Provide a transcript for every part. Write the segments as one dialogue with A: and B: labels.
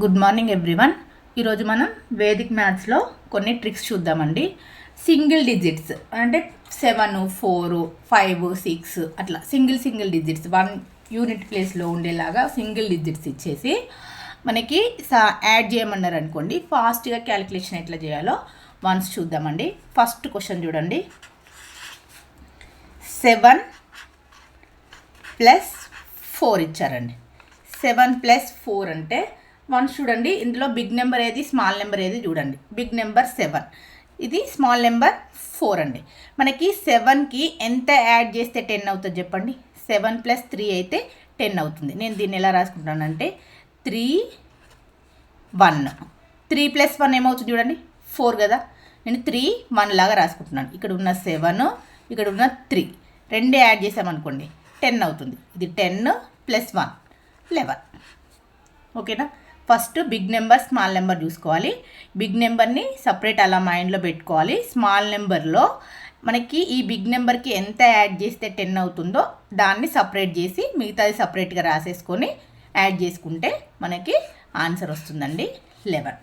A: Good morning everyone. ఈరోజు మనం Vedic మ్యాథ్స్లో కొన్ని ట్రిక్స్ చూద్దామండి. సింగిల్ డిజిట్స్ అంటే 7, 4, 5, 6 అట్లా సింగిల్ డిజిట్స్ 1 యూనిట్ ప్లేస్లో ఉండేలాగా సింగిల్ డిజిట్స్ ఇచ్చేసి మనకి యాడ్ చేయమన్నారు అనుకోండి. ఫాస్ట్గా క్యాలిక్యులేషన్ ఎట్లా చేయాలో వన్స్ చూద్దామండి. ఫస్ట్ క్వశ్చన్ చూడండి. 7 + 4 ఇచ్చారండి. 7 + 4 అంటే వన్స్ చూడండి, ఇందులో బిగ్ నెంబర్ ఏది స్మాల్ నెంబర్ ఏది చూడండి. బిగ్ నెంబర్ 7, ఇది స్మాల్ నెంబర్ 4 అండి. మనకి 7కి ఎంత యాడ్ చేస్తే 10 అవుతుంది చెప్పండి. 7 + 3 అయితే 10 అవుతుంది. నేను దీన్ని ఎలా రాసుకుంటానంటే 3, 1. 3 + 1 ఏమవుతుంది చూడండి, 4 కదా. నేను 3, 1 లాగా రాసుకుంటున్నాను. ఇక్కడ ఉన్న 7, ఇక్కడ ఉన్న 3 రెండే యాడ్ చేసామనుకోండి 10 అవుతుంది. ఇది 10 + 1 11. ఓకేనా. First big number small number చూసుకోవాలి. బిగ్ నెంబర్ని సపరేట్ అలా మైండ్లో పెట్టుకోవాలి. స్మాల్ నెంబర్లో మనకి ఈ బిగ్ నెంబర్కి ఎంత యాడ్ చేస్తే 10 అవుతుందో దాన్ని సపరేట్ చేసి మిగతాది సపరేట్గా రాసేసుకొని యాడ్ చేసుకుంటే మనకి ఆన్సర్ వస్తుందండి 11.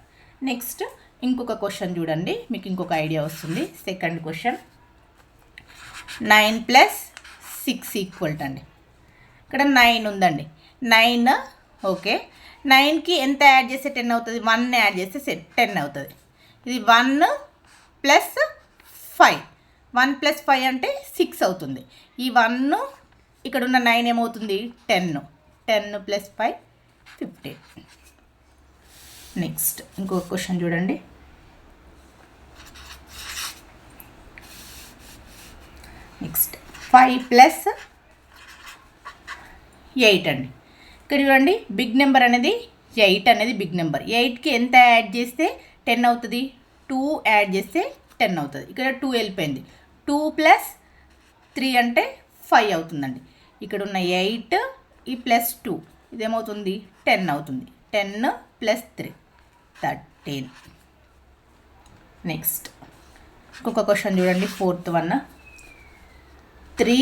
A: నెక్స్ట్ ఇంకొక క్వశ్చన్ చూడండి, మీకు ఇంకొక ఐడియా వస్తుంది. సెకండ్ క్వశ్చన్ 9 + 6 అండి. ఇక్కడ 9 ఉందండి. 9 ఓకే. 9కి ఎంత యాడ్ చేస్తే 10 అవుతుంది? 1 యాడ్ చేస్తే 10 అవుతుంది. ఇది 1 + 5. 1 + 5 అంటే 6 అవుతుంది. ఈ 1 ఇక్కడ ఉన్న 9 ఏమవుతుంది? 10. 10 + 5 15. నెక్స్ట్ ఇంకొక క్వశ్చన్ చూడండి. నెక్స్ట్ 5 + 8 అండి. ఇక్కడ చూడండి, బిగ్ నెంబర్ అనేది 8 అనేది బిగ్ నెంబర్. 8కి ఎంత యాడ్ చేస్తే 10 అవుతుంది? 2 యాడ్ చేస్తే 10 అవుతుంది. ఇక్కడ 2 వెళ్ళిపోయింది. 2 + 3 అంటే 5 అవుతుందండి. ఇక్కడ ఉన్న 8 ఈ +2 ఇదేమవుతుంది? 10 అవుతుంది. 10 + 3 13. నెక్స్ట్ ఇంకొక క్వశ్చన్ చూడండి, ఫోర్త్ వన్. 3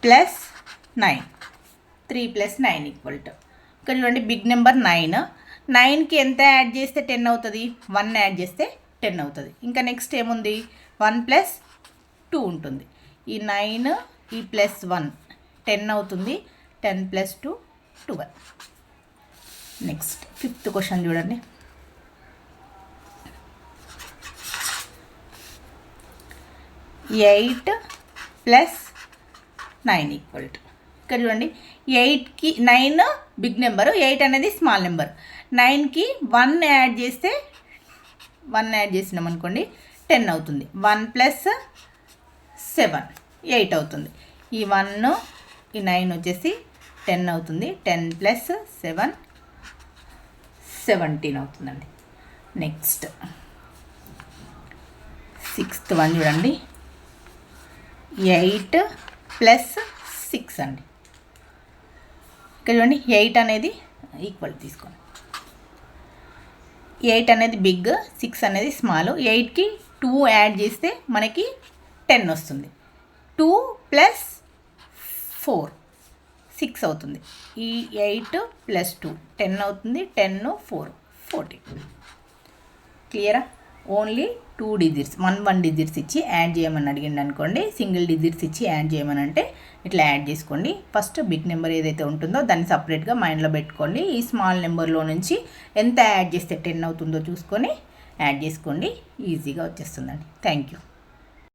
A: + 9. 3 + 9 = ఇక్కడ చూడండి, బిగ్ నెంబర్ 9. 9కి ఎంత యాడ్ చేస్తే 10 అవుతుంది? 1 యాడ్ చేస్తే 10 అవుతుంది. ఇంకా నెక్స్ట్ ఏముంది? 1 + 2 ఉంటుంది. ఈ 9 ఈ +1 10 అవుతుంది. 10 + 2 12. నెక్స్ట్ ఫిఫ్త్ క్వశ్చన్ చూడండి. 8 + 9 ఇక్కడ చూడండి, 8కి 9 బిగ్ నెంబరు, 8 అనేది స్మాల్ నెంబర్. 9కి 1 యాడ్ చేస్తే 1 యాడ్ చేసినాం అనుకోండి 10 అవుతుంది. 1 + 7 8 అవుతుంది. ఈ 1 ఈ 9 వచ్చేసి 10 అవుతుంది. 10 + 7 17 అవుతుందండి. నెక్స్ట్ సిక్స్త్ వన్ చూడండి. 8 + 6 అండి. ఇక్కడ చూడండి, 8 అనేది ఈక్వల్ తీసుకోండి. 8 అనేది బిగ్, 6 అనేది స్మాల్. 8కి 2 యాడ్ చేస్తే మనకి 10 వస్తుంది. 2 + 4 6 అవుతుంది. ఈ 8 + 2 10 అవుతుంది. 10 4 14. క్లియరా? ఓన్లీ 2 డిజిట్స్ 1 డిజిట్స్ ఇచ్చి యాడ్ చేయమని అడిగింది అనుకోండి. సింగిల్ డిజిట్స్ ఇచ్చి యాడ్ చేయమని అంటే ఇట్లా యాడ్ చేసుకోండి. ఫస్ట్ బిగ్ నెంబర్ ఏదైతే ఉంటుందో దాన్ని సపరేట్గా మైండ్లో పెట్టుకోండి. ఈ స్మాల్ నెంబర్లో నుంచి ఎంత యాడ్ చేస్తే 10 అవుతుందో చూసుకొని యాడ్ చేసుకోండి. ఈజీగా వచ్చేస్తుందండి. Thank you.